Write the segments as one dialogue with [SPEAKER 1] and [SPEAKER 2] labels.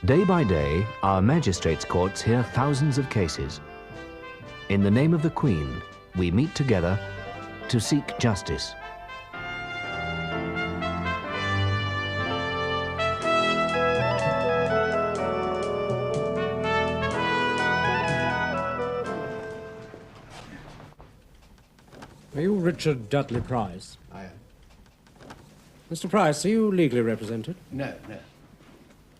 [SPEAKER 1] Day by day, our magistrates' courts hear thousands of cases. In the name of the Queen, we meet together to seek justice.
[SPEAKER 2] Are you Richard Dudley Price?
[SPEAKER 3] I am.
[SPEAKER 2] Mr. Price, are you legally represented?
[SPEAKER 3] No.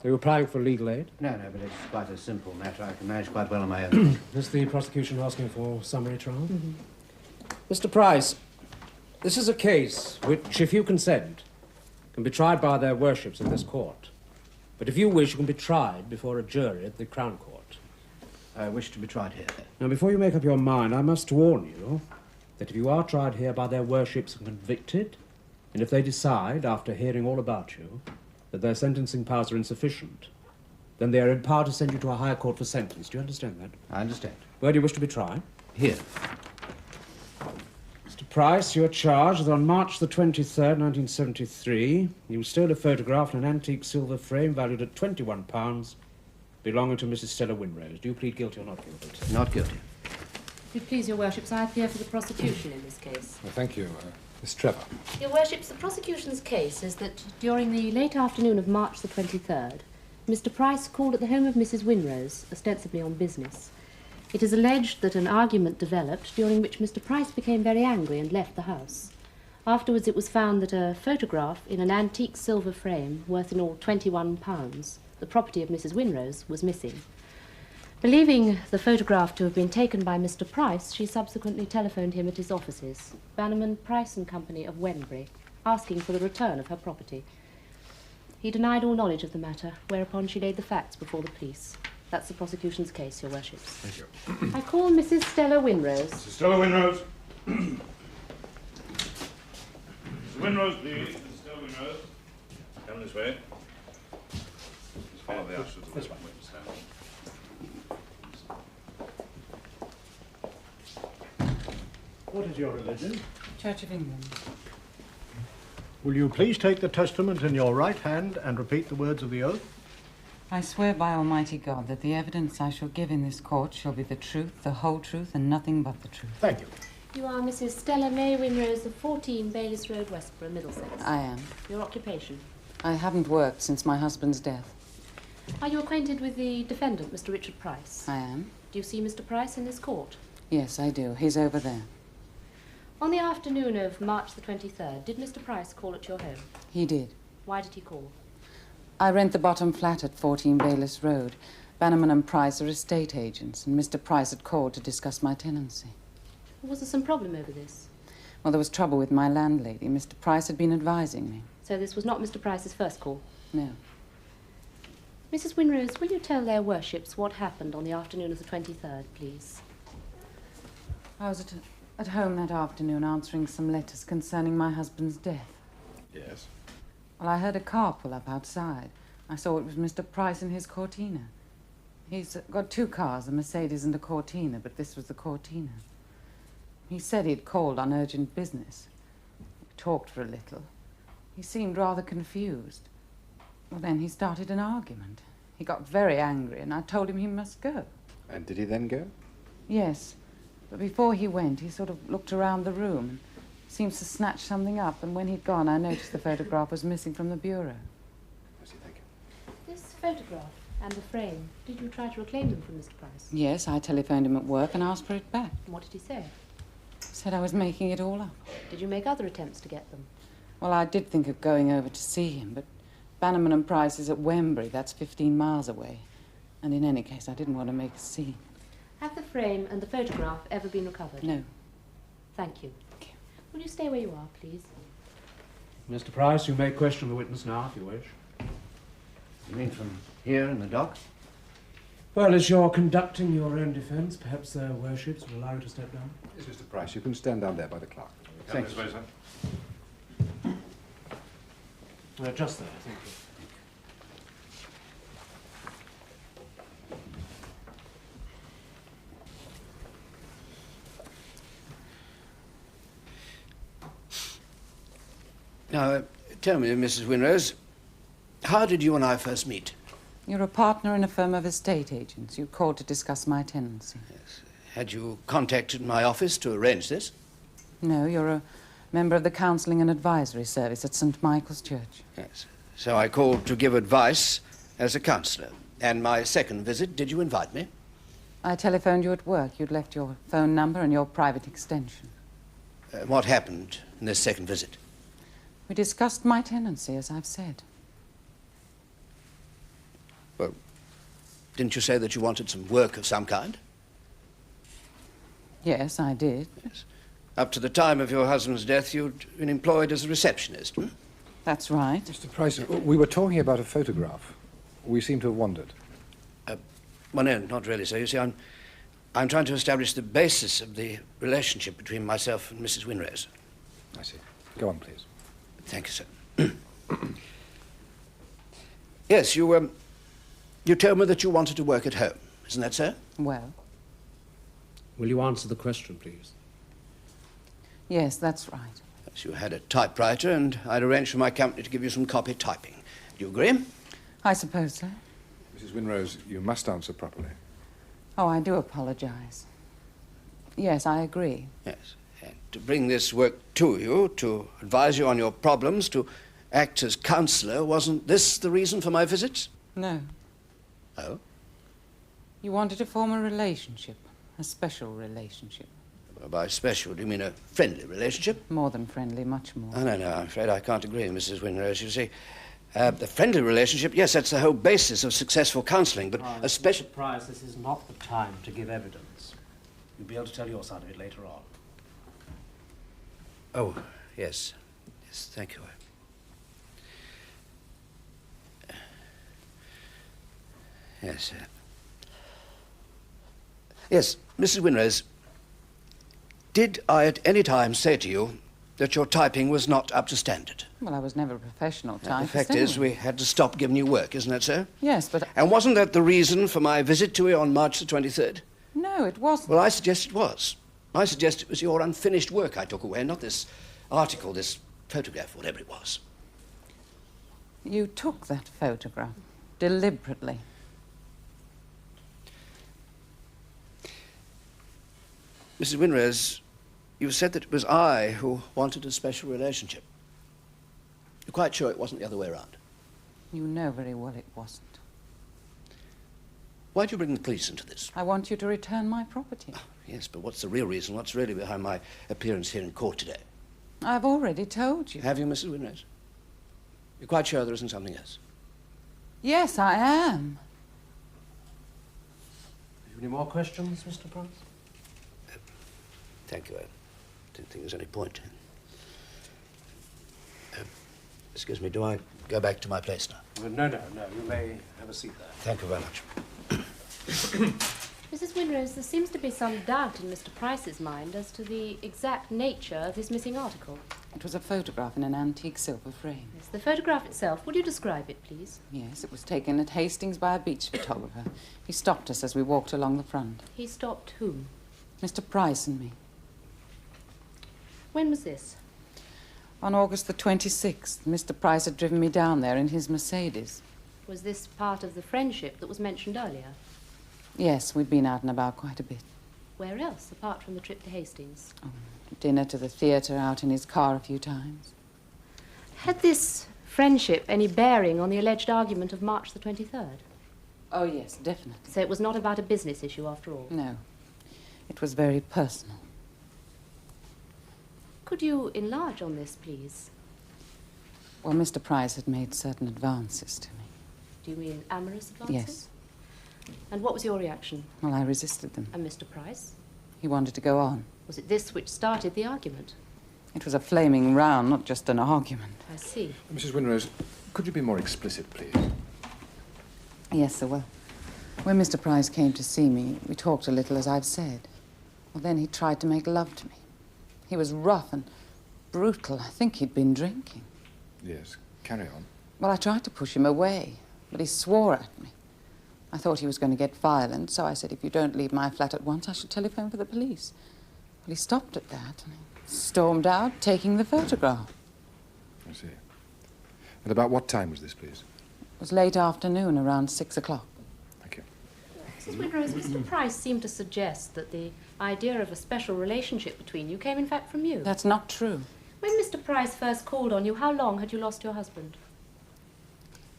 [SPEAKER 2] Are you applying for legal aid?
[SPEAKER 3] No, but it's quite a simple matter. I can manage quite well on my own.
[SPEAKER 2] Is the prosecution asking for summary trial? Mr. Price, this is a case which, if you consent, can be tried by their worships in this court. But if you wish, you can be tried before a jury at the Crown Court.
[SPEAKER 3] I wish to be tried here.
[SPEAKER 2] Now, before you make up your mind, I must warn you that if you are tried here by their worships and convicted, and if they decide, after hearing all about you, that their sentencing powers are insufficient, then they are empowered to send you to a higher court for sentence. Do you understand that?
[SPEAKER 3] I understand.
[SPEAKER 2] Where do you wish to be tried?
[SPEAKER 3] Here.
[SPEAKER 2] Mr. Price, you are charged that on March the 23rd, 1973, you stole a photograph in an antique silver frame valued at £21 belonging to Mrs. Stella Winrose. Do you plead guilty or not guilty?
[SPEAKER 3] Not guilty.
[SPEAKER 4] If it please your worships, I appear for the prosecution in this case.
[SPEAKER 5] Well, thank you, Miss Trevor.
[SPEAKER 4] Your worships, the prosecution's case is that during the late afternoon of March the 23rd, Mr. Price called at the home of Mrs. Winrose, ostensibly on business. It is alleged that an argument developed during which Mr. Price became very angry and left the house. Afterwards it was found that a photograph in an antique silver frame worth in all £21, the property of Mrs. Winrose, was missing. Believing the photograph to have been taken by Mr. Price, she subsequently telephoned him at his offices, Bannerman, Price and Company of Wembury, asking for the return of her property. He denied all knowledge of the matter, whereupon she laid the facts before the police. That's the prosecution's case, your worships.
[SPEAKER 5] Thank you.
[SPEAKER 4] I call Mrs. Stella Winrose.
[SPEAKER 6] Mrs. Stella Winrose. Mrs. Winrose, please. Mrs. Stella Winrose. Come this way. Just follow the ushers to this witness stand.
[SPEAKER 7] What is your religion?
[SPEAKER 8] Church of England.
[SPEAKER 7] Will you please take the testament in your right hand and repeat the words of the oath?
[SPEAKER 8] I swear by Almighty God that the evidence I shall give in this court shall be the truth, the whole truth, and nothing but the truth.
[SPEAKER 7] Thank you.
[SPEAKER 4] You are Mrs. Stella May Winrose of 14 Baylis Road, Westborough, Middlesex.
[SPEAKER 8] I am.
[SPEAKER 4] Your occupation?
[SPEAKER 8] I haven't worked since my husband's death.
[SPEAKER 4] Are you acquainted with the defendant, Mr. Richard Price?
[SPEAKER 8] I am.
[SPEAKER 4] Do you see Mr. Price in this court?
[SPEAKER 8] Yes, I do. He's over there.
[SPEAKER 4] On the afternoon of March the 23rd, did Mr. Price call at your home?
[SPEAKER 8] He did.
[SPEAKER 4] Why did he call?
[SPEAKER 8] I rent the bottom flat at 14 Baylis Road. Bannerman and Price are estate agents, and Mr. Price had called to discuss my tenancy.
[SPEAKER 4] Was there some problem over this?
[SPEAKER 8] Well, there was trouble with my landlady. Mr. Price had been advising me.
[SPEAKER 4] So this was not Mr. Price's first call?
[SPEAKER 8] No.
[SPEAKER 4] Mrs. Winrose, will you tell their worships what happened on the afternoon of the 23rd, please?
[SPEAKER 8] I was at home that afternoon answering some letters concerning my husband's death.
[SPEAKER 5] Yes.
[SPEAKER 8] Well, I heard a car pull up outside. I saw it was Mr. Price in his Cortina. He's got two cars, a Mercedes and a Cortina, but this was the Cortina. He said he'd called on urgent business. We talked for a little. He seemed rather confused. Well, then he started an argument. He got very angry, and I told him he must go.
[SPEAKER 5] And did he then go?
[SPEAKER 8] Yes, but before he went, he sort of looked around the room and seems to snatch something up, and when he'd gone, I noticed the photograph was missing from the bureau.
[SPEAKER 5] I see, thank you.
[SPEAKER 4] This photograph and the frame, did you try to reclaim them from Mr. Price?
[SPEAKER 8] Yes, I telephoned him at work and asked for it back.
[SPEAKER 4] And what did he say?
[SPEAKER 8] Said I was making it all up.
[SPEAKER 4] Did you make other attempts to get them?
[SPEAKER 8] Well, I did think of going over to see him, but Bannerman and Price is at Wembury. That's 15 miles away. And in any case, I didn't want to make a scene.
[SPEAKER 4] Have the frame and the photograph ever been recovered?
[SPEAKER 8] No.
[SPEAKER 4] Thank you. Will you stay where you are, please?
[SPEAKER 2] Mr. Price, you may question the witness now, if you wish.
[SPEAKER 3] You mean from here in the dock?
[SPEAKER 2] Well, as you're conducting your own defence, perhaps their worships will allow you to step down.
[SPEAKER 5] Yes, Mr. Price, you can stand down there by the clerk.
[SPEAKER 6] Come this way, sir.
[SPEAKER 2] Just there, thank you.
[SPEAKER 3] Now, tell me, Mrs. Winrose, how did you and I first meet?
[SPEAKER 8] You're a partner in a firm of estate agents. You called to discuss my tenancy.
[SPEAKER 3] Yes. Had you contacted my office to arrange this?
[SPEAKER 8] No, you're a member of the Counselling and Advisory Service at St. Michael's Church.
[SPEAKER 3] Yes. So I called to give advice as a counsellor. And my second visit, did you invite me?
[SPEAKER 8] I telephoned you at work. You'd left your phone number and your private extension.
[SPEAKER 3] What happened in this second visit?
[SPEAKER 8] We discussed my tenancy, as I've said.
[SPEAKER 3] Well, didn't you say that you wanted some work of some kind?
[SPEAKER 8] Yes, I did.
[SPEAKER 3] Yes. Up to the time of your husband's death, you'd been employed as a receptionist.
[SPEAKER 8] That's right.
[SPEAKER 5] Mr. Price, we were talking about a photograph. We seem to have wandered.
[SPEAKER 3] Well, no, not really, sir. You see, I'm trying to establish the basis of the relationship between myself and Mrs. Winrose.
[SPEAKER 5] I see. Go on, please.
[SPEAKER 3] Thank you, sir. Yes, you told me that you wanted to work at home. Isn't that so?
[SPEAKER 8] Well,
[SPEAKER 2] Will you answer the question, please?
[SPEAKER 8] yes, that's right.
[SPEAKER 3] Yes, you had a typewriter, and I'd arranged for my company to give you some copy typing. Do you agree?
[SPEAKER 8] I suppose so.
[SPEAKER 5] Mrs. Winrose, you must answer properly.
[SPEAKER 8] Oh, I do apologize. Yes, I agree.
[SPEAKER 3] Yes. And to bring this work to you, to advise you on your problems, to act as counsellor, wasn't this the reason for my visits?
[SPEAKER 8] No.
[SPEAKER 3] Oh?
[SPEAKER 8] You wanted to form a relationship, a special relationship.
[SPEAKER 3] Well, by special, do you mean a friendly relationship?
[SPEAKER 8] More than friendly, much more.
[SPEAKER 3] Oh, no, I'm afraid I can't agree with Mrs. Winrose. You see, the friendly relationship, yes, that's the whole basis of successful counselling, but a special...
[SPEAKER 2] Mr. Price, this is not the time to give evidence. You'll be able to tell your side of it later on.
[SPEAKER 3] Oh, yes. Yes, thank you. Yes, yes, Mrs. Winrose, did I at any time say to you that your typing was not up to standard?
[SPEAKER 8] Well, I was never a professional typist.
[SPEAKER 3] The fact is, we had to stop giving you work, isn't that so?
[SPEAKER 8] Yes, but...
[SPEAKER 3] And wasn't that the reason for my visit to you on March the 23rd?
[SPEAKER 8] No, it wasn't.
[SPEAKER 3] Well, I suggest it was. I suggest it was your unfinished work I took away, not this article, this photograph, whatever it was.
[SPEAKER 8] You took that photograph deliberately.
[SPEAKER 3] Mrs. Winrose, you said that it was I who wanted a special relationship. You're quite sure it wasn't the other way around?
[SPEAKER 8] You know very well it wasn't.
[SPEAKER 3] Why'd you bring the police into this?
[SPEAKER 8] I want you to return my property.
[SPEAKER 3] Oh, yes, but what's the real reason? What's really behind my appearance here in court today?
[SPEAKER 8] I've already told you.
[SPEAKER 3] Have you, Mrs. Winrose? You're quite sure there isn't something else?
[SPEAKER 8] Yes, I am.
[SPEAKER 2] Have you any more questions, Mr. Price?
[SPEAKER 3] Thank you. I didn't think there's any point. Excuse me, do I go back to my place now?
[SPEAKER 2] Well, no. You may have a seat there.
[SPEAKER 3] Thank you very much.
[SPEAKER 4] Mrs. Winrose, there seems to be some doubt in Mr. Price's mind as to the exact nature of his missing article.
[SPEAKER 8] It was a photograph in an antique silver frame.
[SPEAKER 4] Yes, the photograph itself. Would you describe it, please?
[SPEAKER 8] Yes, it was taken at Hastings by a beach photographer. He stopped us as we walked along the front.
[SPEAKER 4] He stopped whom?
[SPEAKER 8] Mr. Price and me.
[SPEAKER 4] When was this?
[SPEAKER 8] On August the 26th, Mr. Price had driven me down there in his Mercedes.
[SPEAKER 4] Was this part of the friendship that was mentioned earlier?
[SPEAKER 8] Yes, we'd been out and about quite a bit.
[SPEAKER 4] Where else, apart from the trip to Hastings?
[SPEAKER 8] Dinner, to the theatre, out in his car a few times.
[SPEAKER 4] Had this friendship any bearing on the alleged argument of March the 23rd?
[SPEAKER 8] Oh, yes, definitely.
[SPEAKER 4] So it was not about a business issue after all?
[SPEAKER 8] No. It was very personal.
[SPEAKER 4] Could you enlarge on this, please?
[SPEAKER 8] Well, Mr. Price had made certain advances to me.
[SPEAKER 4] Do you mean amorous advances?
[SPEAKER 8] Yes.
[SPEAKER 4] And what was your reaction?
[SPEAKER 8] Well, I resisted them.
[SPEAKER 4] And Mr. Price?
[SPEAKER 8] He wanted to go on.
[SPEAKER 4] Was it this which started the argument?
[SPEAKER 8] It was a flaming row, not just an argument.
[SPEAKER 4] I see.
[SPEAKER 5] Mrs. Winrose, could you be more explicit, please?
[SPEAKER 8] Yes, sir. Well, when Mr. Price came to see me, we talked a little, as I've said. Well, then he tried to make love to me. He was rough and brutal. I think he'd been drinking.
[SPEAKER 5] Yes, carry on.
[SPEAKER 8] Well, I tried to push him away, but he swore at me. I thought he was going to get violent, so I said, if you don't leave my flat at once, I shall telephone for the police. Well, he stopped at that and he stormed out, taking the photograph.
[SPEAKER 5] I see. And about what time was this, please?
[SPEAKER 8] It was late afternoon, around 6 o'clock.
[SPEAKER 5] Thank you.
[SPEAKER 4] Mrs. Winrose, Mr. Price seemed to suggest that the idea of a special relationship between you came in fact from you.
[SPEAKER 8] That's not true.
[SPEAKER 4] When Mr. Price first called on you, how long had you lost your husband?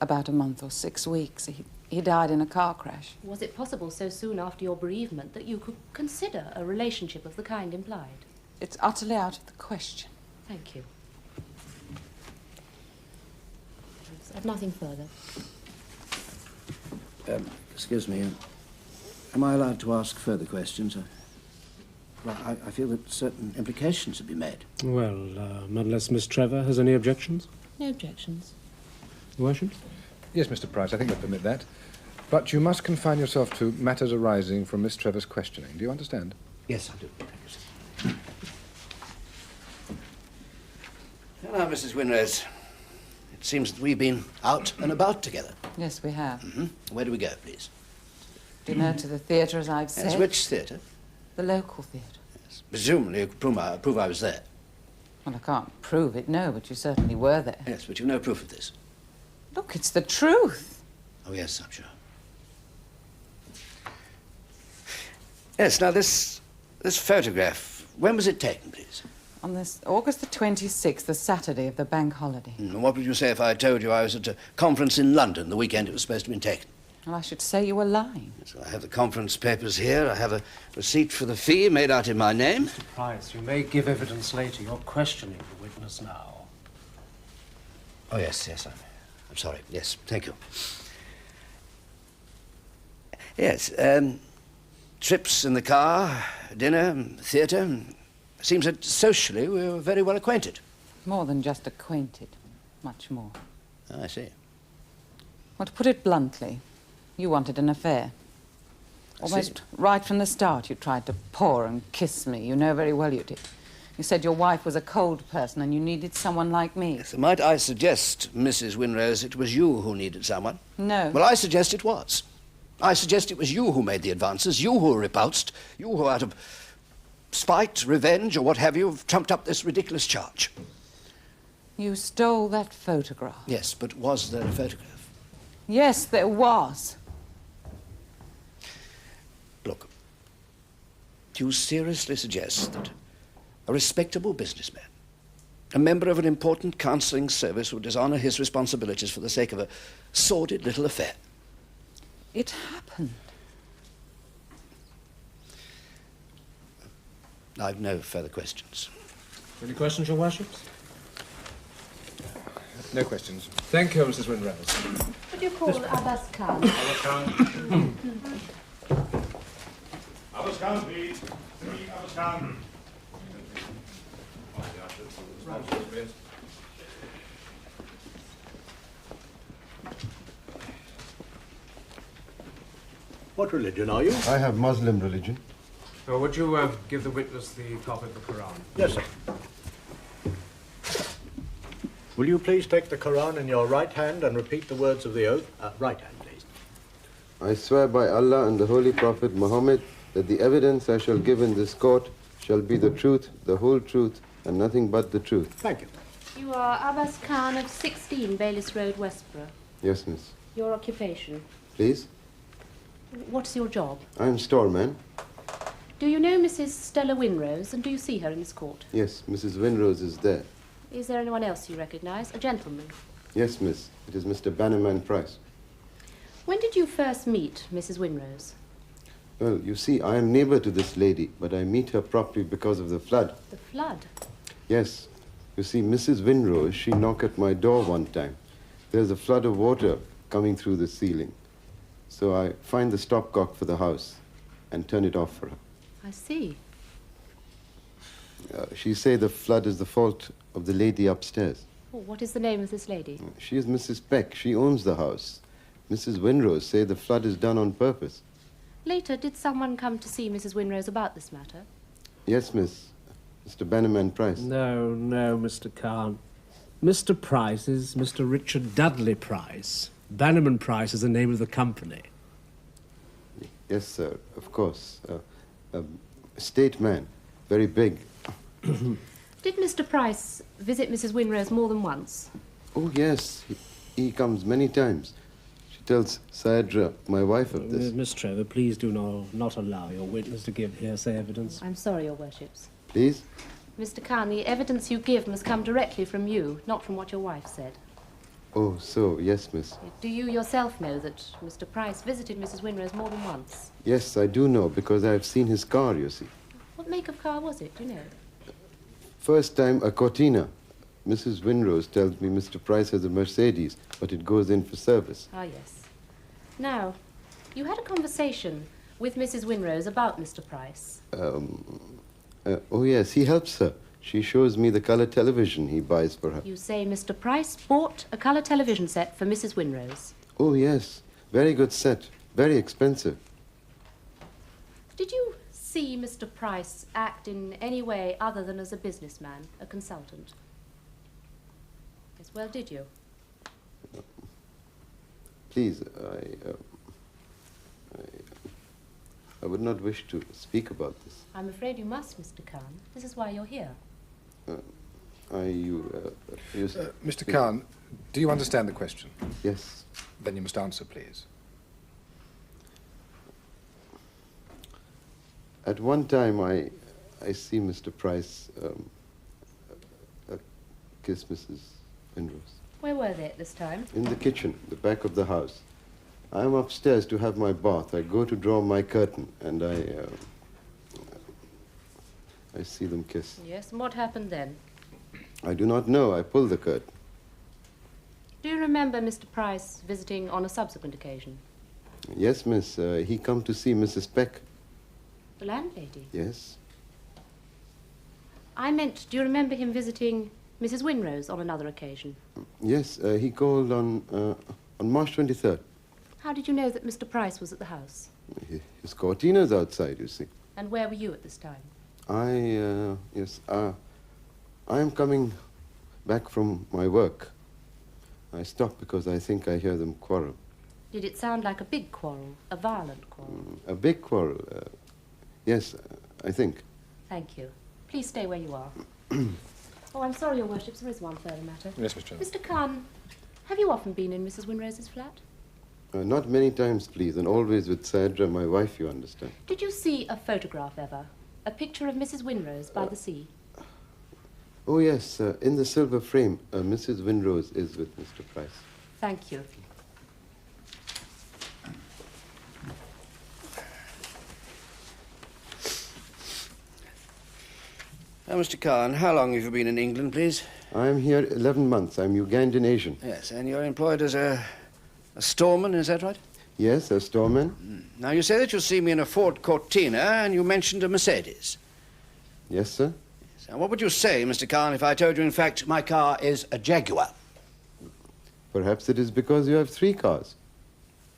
[SPEAKER 8] About a month or 6 weeks. He died in a car crash.
[SPEAKER 4] Was it possible so soon after your bereavement that you could consider a relationship of the kind implied?
[SPEAKER 8] It's utterly out of the question.
[SPEAKER 4] Thank you. I have nothing further.
[SPEAKER 3] Excuse me. Am I allowed to ask further questions? Well, I feel that certain implications have been made.
[SPEAKER 2] Well, unless Miss Trevor has any objections?
[SPEAKER 4] No objections.
[SPEAKER 2] Your Worship?
[SPEAKER 5] Yes, Mr. Price, I think I permit that. But you must confine yourself to matters arising from Miss Trevor's questioning. Do you understand?
[SPEAKER 3] Yes, I do. Thank you, sir. Now, Mrs. Winrose, it seems that we've been out and about together.
[SPEAKER 8] Yes, we have.
[SPEAKER 3] Where do we go, please?
[SPEAKER 8] Dinner to the theatre, as I've said.
[SPEAKER 3] Yes, which theatre?
[SPEAKER 8] The local theatre.
[SPEAKER 3] Yes. Presumably, you could prove I was there.
[SPEAKER 8] Well, I can't prove it, no, but you certainly were there.
[SPEAKER 3] Yes, but you've no proof of this.
[SPEAKER 8] Look, it's the truth.
[SPEAKER 3] Oh, yes, I'm sure. Yes, now, this photograph, when was it taken, please?
[SPEAKER 8] On this August the 26th, the Saturday of the bank holiday.
[SPEAKER 3] And what would you say if I told you I was at a conference in London the weekend it was supposed to have been taken?
[SPEAKER 8] Well, I should say you were lying.
[SPEAKER 3] So I have the conference papers here. I have a receipt for the fee made out in my name.
[SPEAKER 2] Price, you may give evidence later. You're questioning the witness now.
[SPEAKER 3] Oh, yes, I'm sorry. Yes, thank you. Yes, trips in the car, dinner, theatre. Seems that socially we were very well acquainted.
[SPEAKER 8] More than just acquainted. Much more.
[SPEAKER 3] I see.
[SPEAKER 8] Well, to put it bluntly, you wanted an affair. Almost right from the start, you tried to paw and kiss me. You know very well you did. You said your wife was a cold person and you needed someone like me.
[SPEAKER 3] Yes, might I suggest, Mrs. Winrose, it was you who needed someone?
[SPEAKER 8] No.
[SPEAKER 3] Well, I suggest it was. I suggest it was you who made the advances, you who were repulsed, you who, out of spite, revenge, or what have you, have trumped up this ridiculous charge.
[SPEAKER 8] You stole that photograph.
[SPEAKER 3] Yes, but was there a photograph?
[SPEAKER 8] Yes, there was.
[SPEAKER 3] Look, do you seriously suggest that a respectable businessman, a member of an important counselling service, would dishonour his responsibilities for the sake of a sordid little affair?
[SPEAKER 8] It happened.
[SPEAKER 3] I've no further questions.
[SPEAKER 2] Any questions, Your Worships?
[SPEAKER 5] No questions. Thank you, Mrs. Winrose.
[SPEAKER 4] Would you call Abbas Khan?
[SPEAKER 6] Abbas Khan. Abbas Khan, please. Abbas Khan.
[SPEAKER 7] What religion are you?
[SPEAKER 9] I have Muslim religion.
[SPEAKER 2] Would you give the witness the copy of the Quran?
[SPEAKER 7] Yes, sir. Will you please take the Quran in your right hand and repeat the words of the oath? Right hand, please.
[SPEAKER 9] I swear by Allah and the Holy Prophet Muhammad that the evidence I shall give in this court shall be the truth, the whole truth, and nothing but the truth.
[SPEAKER 7] Thank you.
[SPEAKER 4] You are Abbas Khan of 16 Baylis Road, Westborough.
[SPEAKER 9] Yes, miss.
[SPEAKER 4] Your occupation?
[SPEAKER 9] Please?
[SPEAKER 4] What's your job?
[SPEAKER 9] I am storeman.
[SPEAKER 4] Do you know Mrs. Stella Winrose, and do you see her in this court?
[SPEAKER 9] Yes, Mrs. Winrose is there.
[SPEAKER 4] Is there anyone else you recognise? A gentleman?
[SPEAKER 9] Yes, miss. It is Mr. Bannerman Price.
[SPEAKER 4] When did you first meet Mrs. Winrose?
[SPEAKER 9] Well, you see, I am neighbour to this lady, but I meet her properly because of the flood.
[SPEAKER 4] The flood?
[SPEAKER 9] Yes. You see, Mrs. Winrose, she knocked at my door one time. There's a flood of water coming through the ceiling. So I find the stopcock for the house and turn it off for her.
[SPEAKER 4] I see.
[SPEAKER 9] She say the flood is the fault of the lady upstairs.
[SPEAKER 4] Oh, what is the name of this lady?
[SPEAKER 9] She is Mrs. Peck. She owns the house. Mrs. Winrose say the flood is done on purpose.
[SPEAKER 4] Later, did someone come to see Mrs. Winrose about this matter?
[SPEAKER 9] Yes, miss. Mr. Bannerman Price.
[SPEAKER 2] No, Mr. Khan. Mr. Price is Mr. Richard Dudley Price. Bannerman Price is the name of the company.
[SPEAKER 9] Yes, sir, of course. A state man. Very big.
[SPEAKER 4] Did Mr. Price visit Mrs. Winrose more than once?
[SPEAKER 9] Oh, yes. He comes many times. tells Sayadra, my wife, of this.
[SPEAKER 2] Miss Trevor, please do not allow your witness to give hearsay evidence.
[SPEAKER 4] I'm sorry, Your Worships.
[SPEAKER 9] Please?
[SPEAKER 4] Mr. Khan, the evidence you give must come directly from you, not from what your wife said.
[SPEAKER 9] Oh, so, yes, miss.
[SPEAKER 4] Do you yourself know that Mr. Price visited Mrs. Winrose more than once?
[SPEAKER 9] Yes, I do know, because I have seen his car, you see.
[SPEAKER 4] What make of car was it, do you know?
[SPEAKER 9] First time, a Cortina. Mrs. Winrose tells me Mr. Price has a Mercedes, but it goes in for service.
[SPEAKER 4] Ah, yes. Now, you had a conversation with Mrs. Winrose about Mr. Price.
[SPEAKER 9] Oh, yes, he helps her. She shows me the colour television he buys for her.
[SPEAKER 4] You say Mr. Price bought a colour television set for Mrs. Winrose.
[SPEAKER 9] Oh, yes. Very good set. Very expensive.
[SPEAKER 4] Did you see Mr. Price act in any way other than as a businessman, a consultant? Yes, well, did you?
[SPEAKER 9] Please, I would not wish to speak about this.
[SPEAKER 4] I'm afraid you must, Mr. Khan. This is why you're here.
[SPEAKER 5] Mr. Khan, do you understand the question?
[SPEAKER 9] Yes.
[SPEAKER 5] Then you must answer, please.
[SPEAKER 9] At one time, I see Mr. Price kiss Mrs. Winrose.
[SPEAKER 4] Where were they at this time?
[SPEAKER 9] In the kitchen, the back of the house. I am upstairs to have my bath. I go to draw my curtain, and I see them kiss.
[SPEAKER 4] Yes, and what happened then?
[SPEAKER 9] I do not know. I pull the curtain.
[SPEAKER 4] Do you remember Mr. Price visiting on a subsequent occasion?
[SPEAKER 9] Yes, miss. He come to see Mrs. Peck.
[SPEAKER 4] The landlady?
[SPEAKER 9] Yes.
[SPEAKER 4] I meant, do you remember him visiting Mrs. Winrose on another occasion?
[SPEAKER 9] Yes, he called on March 23rd.
[SPEAKER 4] How did you know that Mr. Price was at the house?
[SPEAKER 9] His Cortina's outside, you see.
[SPEAKER 4] And where were you at this time?
[SPEAKER 9] I am coming back from my work. I stop because I think I hear them quarrel.
[SPEAKER 4] Did it sound like a big quarrel, a violent quarrel?
[SPEAKER 9] A big quarrel. Yes, I think.
[SPEAKER 4] Thank you. Please stay where you are. Oh, I'm sorry, Your Worships, there is one further matter.
[SPEAKER 5] Yes, Miss Trevor.
[SPEAKER 4] Mr. Khan, have you often been in Mrs. Winrose's flat?
[SPEAKER 9] Not many times, please, and always with Sayadra, my wife, you understand.
[SPEAKER 4] Did you see a photograph ever? A picture of Mrs. Winrose by the sea?
[SPEAKER 9] Oh, yes, in the silver frame, Mrs. Winrose is with Mr. Price.
[SPEAKER 4] Thank you.
[SPEAKER 3] Now, Mr. Khan, how long have you been in England, please?
[SPEAKER 9] I'm here 11 months. I'm Ugandan Asian.
[SPEAKER 3] Yes, and you're employed as a storeman, is that right?
[SPEAKER 9] Yes, a storeman.
[SPEAKER 3] Now, you say that you'll see me in a Ford Cortina, and you mentioned a Mercedes.
[SPEAKER 9] Yes, sir.
[SPEAKER 3] Yes. Now, what would you say, Mr. Khan, if I told you, in fact, my car is a Jaguar?
[SPEAKER 9] Perhaps it is because you have 3 cars.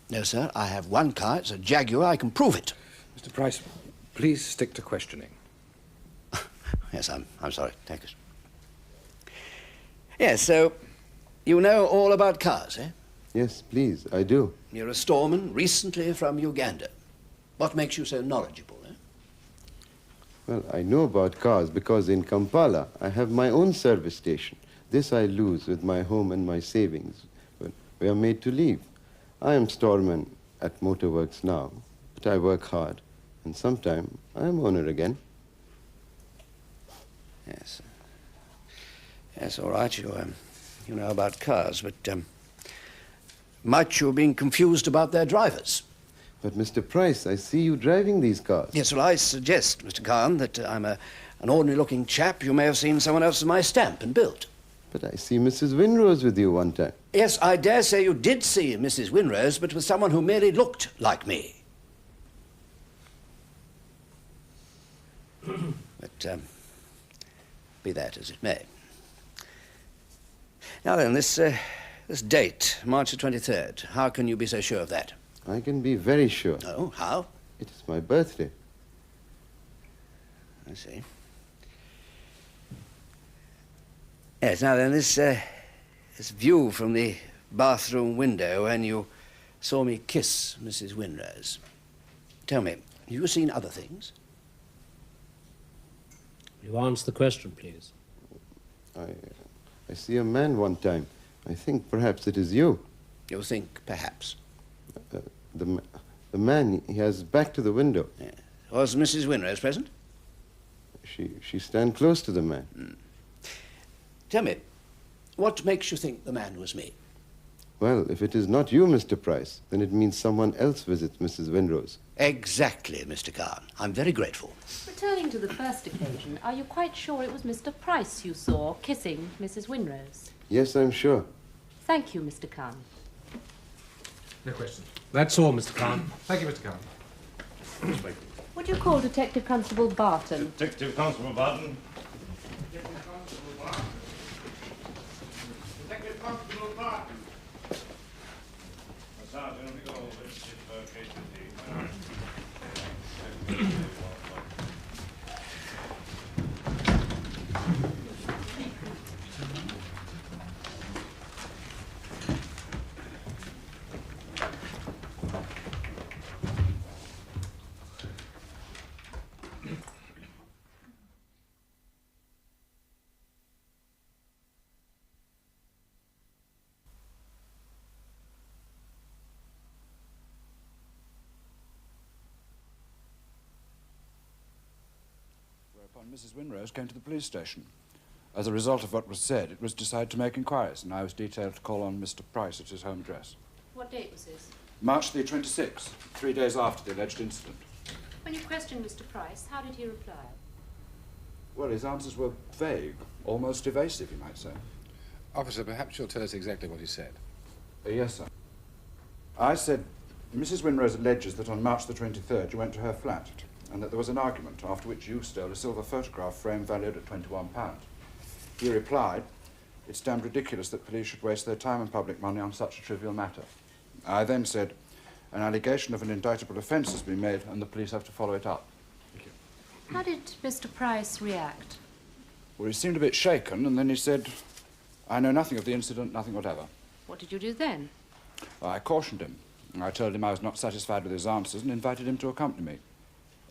[SPEAKER 3] No, sir, I have one car. It's a Jaguar. I can prove it.
[SPEAKER 5] Mr. Price, please stick to questioning.
[SPEAKER 3] Yes, I'm sorry. Thank you. Yes, so you know all about cars, eh?
[SPEAKER 9] Yes, please, I do.
[SPEAKER 3] You're a storeman, recently from Uganda. What makes you so knowledgeable, eh?
[SPEAKER 9] Well, I know about cars because in Kampala I have my own service station. This I lose with my home and my savings when we are made to leave. I am storeman at Motorworks now, but I work hard, and sometime I am owner again.
[SPEAKER 3] Yes. Yes, all right, you know about cars, but might you have been confused about their drivers?
[SPEAKER 9] But, Mr. Price, I see you driving these cars.
[SPEAKER 3] Yes, well, I suggest, Mr. Khan, that I'm an ordinary-looking chap. You may have seen someone else of my stamp and build.
[SPEAKER 9] But I see Mrs. Winrose with you one time.
[SPEAKER 3] Yes, I dare say you did see Mrs. Winrose, but with someone who merely looked like me. But, be that as it may. Now then, this date, March the 23rd, how can you be so sure of that?
[SPEAKER 9] I can be very sure.
[SPEAKER 3] Oh, how?
[SPEAKER 9] It is my birthday.
[SPEAKER 3] I see. Yes, now then, this view from the bathroom window when you saw me kiss Mrs. Winrose. Tell me, have you seen other things?
[SPEAKER 2] You answer the question, please.
[SPEAKER 9] I see a man one time. I think perhaps it is you.
[SPEAKER 3] You think perhaps.
[SPEAKER 9] man, he has his back to the window.
[SPEAKER 3] Yeah. Was Mrs. Winrose present?
[SPEAKER 9] She stand close to the man.
[SPEAKER 3] Tell me, what makes you think the man was me?
[SPEAKER 9] Well, if it is not you, Mr. Price, then it means someone else visits Mrs. Winrose.
[SPEAKER 3] Exactly, Mr. Khan. I'm very grateful.
[SPEAKER 4] Returning to the first occasion, are you quite sure it was Mr. Price you saw kissing Mrs. Winrose?
[SPEAKER 9] Yes, I'm sure.
[SPEAKER 4] Thank you, Mr. Khan.
[SPEAKER 5] No questions.
[SPEAKER 2] That's all, Mr. Khan.
[SPEAKER 5] Thank you, Mr. Khan.
[SPEAKER 4] Would you call Detective Constable Barton?
[SPEAKER 6] Detective Constable Barton.
[SPEAKER 7] Detective Constable Barton.
[SPEAKER 6] Sergeant, have you got all this case
[SPEAKER 10] Whereupon Mrs. Winrose came to the police station. As a result of what was said, it was decided to make inquiries, and I was detailed to call on Mr. Price at his home address.
[SPEAKER 4] What date was this?
[SPEAKER 10] March the 26th, 3 days after the alleged incident.
[SPEAKER 4] When you questioned Mr. Price, how did he reply?
[SPEAKER 10] Well, his answers were vague, almost evasive, you might say.
[SPEAKER 5] Officer, perhaps you'll tell us exactly what he said.
[SPEAKER 10] Yes, sir. I said, Mrs. Winrose alleges that on March the 23rd you went to her flat, and that there was an argument, after which you stole a silver photograph frame valued at £21. He replied, it's damned ridiculous that police should waste their time and public money on such a trivial matter. I then said, an allegation of an indictable offence has been made and the police have to follow it up. Thank you.
[SPEAKER 4] How did Mr. Price react?
[SPEAKER 10] Well, he seemed a bit shaken, and then he said, I know nothing of the incident, nothing whatever.
[SPEAKER 4] What did you do then?
[SPEAKER 10] I cautioned him. I told him I was not satisfied with his answers and invited him to accompany me.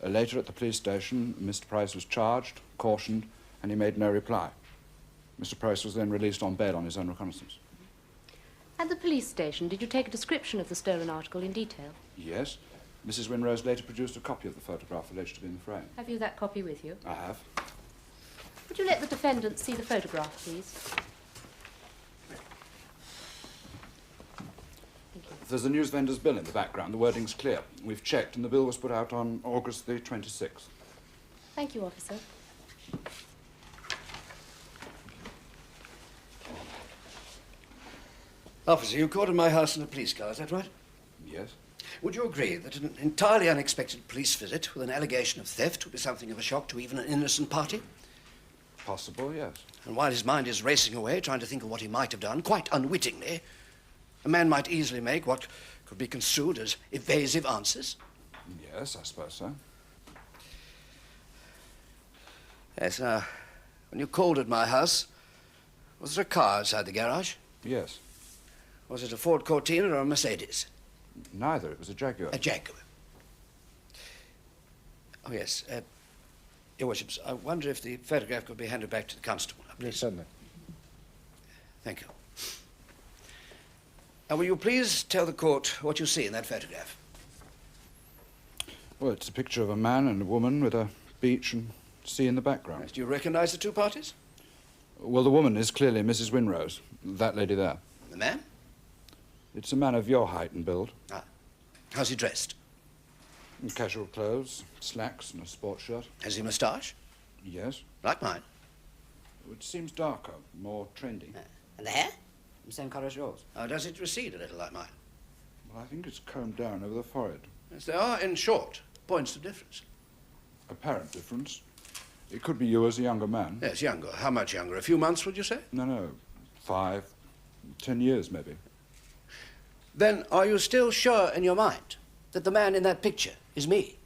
[SPEAKER 10] Later at the police station, Mr. Price was charged, cautioned, and he made no reply. Mr. Price was then released on bail on his own reconnaissance.
[SPEAKER 4] At the police station, did you take a description of the stolen article in detail?
[SPEAKER 10] Yes. Mrs. Winrose later produced a copy of the photograph alleged to be in the frame.
[SPEAKER 4] Have you that copy with you?
[SPEAKER 10] I have.
[SPEAKER 4] Would you let the defendant see the photograph, please? Thank you.
[SPEAKER 10] There's a news vendor's bill in the background. The wording's clear. We've checked, and the bill was put out on August the 26th.
[SPEAKER 4] Thank you, officer.
[SPEAKER 3] Officer, you called at my house in a police car, is that right?
[SPEAKER 10] Yes.
[SPEAKER 3] Would you agree that an entirely unexpected police visit with an allegation of theft would be something of a shock to even an innocent party?
[SPEAKER 10] Possible, yes.
[SPEAKER 3] And while his mind is racing away, trying to think of what he might have done, quite unwittingly, a man might easily make what could be construed as evasive answers?
[SPEAKER 10] Yes, I suppose so.
[SPEAKER 3] Yes, now, when you called at my house, was there a car outside the garage?
[SPEAKER 10] Yes.
[SPEAKER 3] Was it a Ford Cortina or a Mercedes?
[SPEAKER 10] Neither. It was a Jaguar.
[SPEAKER 3] A Jaguar. Oh, yes. Your Worships, I wonder if the photograph could be handed back to the constable. Please.
[SPEAKER 5] Yes, certainly.
[SPEAKER 3] Thank you. Now, will you please tell the court what you see in that photograph?
[SPEAKER 10] Well, it's a picture of a man and a woman with a beach and sea in the background.
[SPEAKER 3] Yes, do you recognize the two parties?
[SPEAKER 10] Well, the woman is clearly Mrs. Winrose, that lady there.
[SPEAKER 3] The man?
[SPEAKER 10] It's a man of your height and build.
[SPEAKER 3] Ah. How's he dressed?
[SPEAKER 10] In casual clothes, slacks and a sports shirt.
[SPEAKER 3] Has he a moustache?
[SPEAKER 10] Yes.
[SPEAKER 3] Like mine.
[SPEAKER 10] It seems darker, more trendy.
[SPEAKER 3] And the hair? The same colour as yours. Oh, does it recede a little like mine?
[SPEAKER 10] Well, I think it's combed down over the forehead.
[SPEAKER 3] Yes, there are, in short, points of difference.
[SPEAKER 10] Apparent difference. It could be you as a younger man.
[SPEAKER 3] Yes, younger. How much younger? A few months, would you say?
[SPEAKER 10] No, 5, 10 years, maybe.
[SPEAKER 3] Then are you still sure in your mind that the man in that picture is me?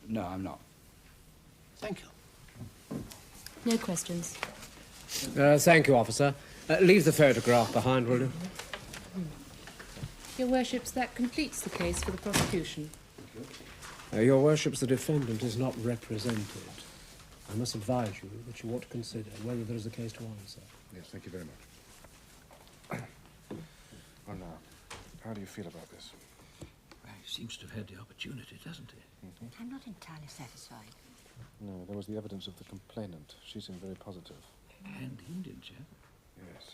[SPEAKER 10] No, I'm not.
[SPEAKER 3] Thank you.
[SPEAKER 4] No questions.
[SPEAKER 2] Thank you, officer. Leave the photograph behind, will you?
[SPEAKER 4] Your Worships, that completes the case for the prosecution.
[SPEAKER 2] Your Worships, the defendant is not represented. I must advise you that you ought to consider whether there is a case to answer.
[SPEAKER 5] Yes, thank you very much. Well, now, how do you feel about this?
[SPEAKER 11] seems to have had the opportunity, doesn't he?
[SPEAKER 12] I'm not entirely satisfied.
[SPEAKER 5] No, there was the evidence of the complainant. She seemed very positive.
[SPEAKER 11] And Indian chap.
[SPEAKER 5] Yes.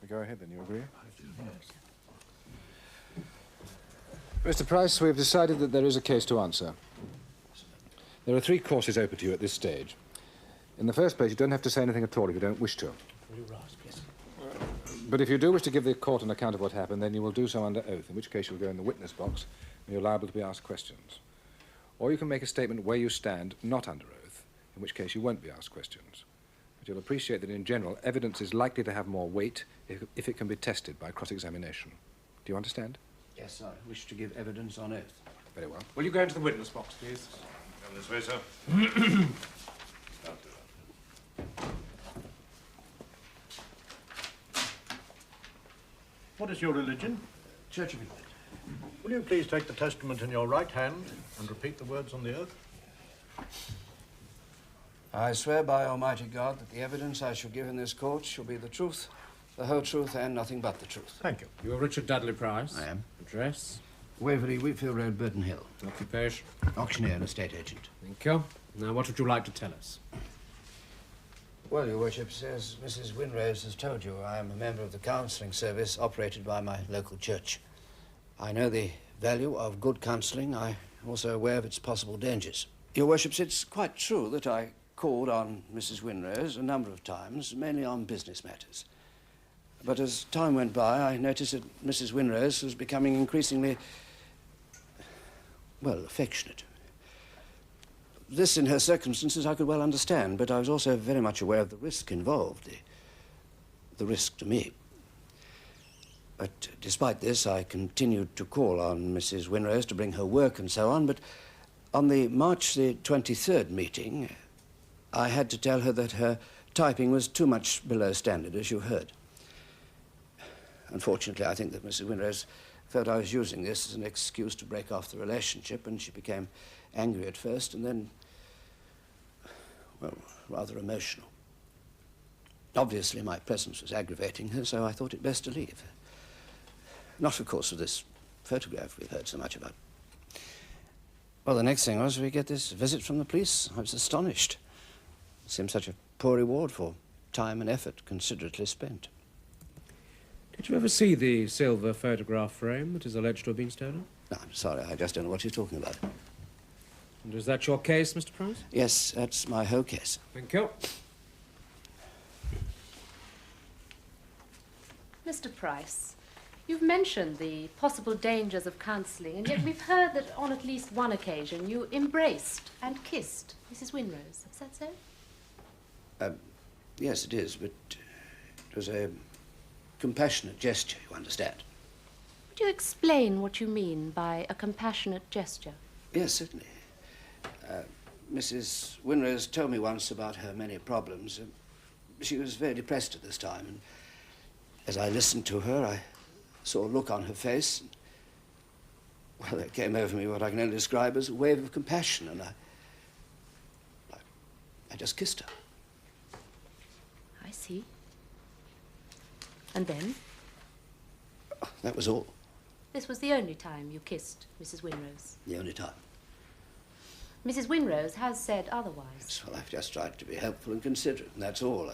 [SPEAKER 5] We go ahead then, you agree?
[SPEAKER 11] I do, yes.
[SPEAKER 5] Mr. Price, we have decided that there is a case to answer. There are 3 courses open to you at this stage. In the first place, you don't have to say anything at all if you don't wish to. But if you do wish to give the court an account of what happened, then you will do so under oath, in which case you'll go in the witness box and you're liable to be asked questions. Or you can make a statement where you stand, not under oath, in which case you won't be asked questions. But you'll appreciate that in general, evidence is likely to have more weight if it can be tested by cross-examination. Do you understand?
[SPEAKER 3] Yes, I wish to give evidence on oath.
[SPEAKER 5] Very well.
[SPEAKER 2] Will you go into the witness box, please?
[SPEAKER 6] Come this way, sir.
[SPEAKER 7] What is your religion?
[SPEAKER 3] Church of England.
[SPEAKER 7] Will you please take the testament in your right hand and repeat the words on the oath?
[SPEAKER 3] I swear by Almighty God that the evidence I shall give in this court shall be the truth, the whole truth, and nothing but the truth.
[SPEAKER 7] Thank you.
[SPEAKER 2] You are Richard Dudley Price?
[SPEAKER 3] I am.
[SPEAKER 2] Address?
[SPEAKER 3] Waverley, Wheatfield Road, Burton Hill.
[SPEAKER 2] Occupation?
[SPEAKER 3] Auctioneer and estate agent.
[SPEAKER 2] Thank you. Now, what would you like to tell us?
[SPEAKER 3] Well, Your Worships, as Mrs. Winrose has told you, I am a member of the counselling service operated by my local church. I know the value of good counselling. I'm also aware of its possible dangers. Your Worships, it's quite true that I called on Mrs. Winrose a number of times, mainly on business matters. But as time went by, I noticed that Mrs. Winrose was becoming increasingly, well, affectionate. This, in her circumstances, I could well understand, but I was also very much aware of the risk involved, the risk to me. But despite this, I continued to call on Mrs. Winrose to bring her work and so on, but on the March the 23rd meeting, I had to tell her that her typing was too much below standard, as you heard. Unfortunately, I think that Mrs. Winrose felt I was using this as an excuse to break off the relationship, and she became angry at first and then, well, rather emotional. Obviously, my presence was aggravating her, so I thought it best to leave. Not, of course, with this photograph we've heard so much about. Well, the next thing was we get this visit from the police. I was astonished. It seemed such a poor reward for time and effort considerately spent.
[SPEAKER 2] Did you ever see the silver photograph frame that is alleged to have been stolen?
[SPEAKER 3] No, I'm sorry, I just don't know what you're talking about.
[SPEAKER 2] And is that your case, Mr. Price?
[SPEAKER 3] Yes, that's my whole case.
[SPEAKER 2] Thank you.
[SPEAKER 4] Mr. Price, you've mentioned the possible dangers of counselling, and yet we've heard that on at least one occasion you embraced and kissed Mrs. Winrose. Is that so?
[SPEAKER 3] Yes, it is, but it was a compassionate gesture, you understand.
[SPEAKER 4] Would you explain what you mean by a compassionate gesture?
[SPEAKER 3] Yes, certainly. Mrs. Winrose told me once about her many problems. She was very depressed at this time, and as I listened to her, I saw a look on her face. Well, there came over me what I can only describe as a wave of compassion, and I just kissed her.
[SPEAKER 4] I see. And then?
[SPEAKER 3] Oh, that was all.
[SPEAKER 4] This was the only time you kissed Mrs. Winrose?
[SPEAKER 3] The only time.
[SPEAKER 4] Mrs. Winrose has said otherwise.
[SPEAKER 3] Yes, well, I've just tried to be helpful and considerate, and that's all.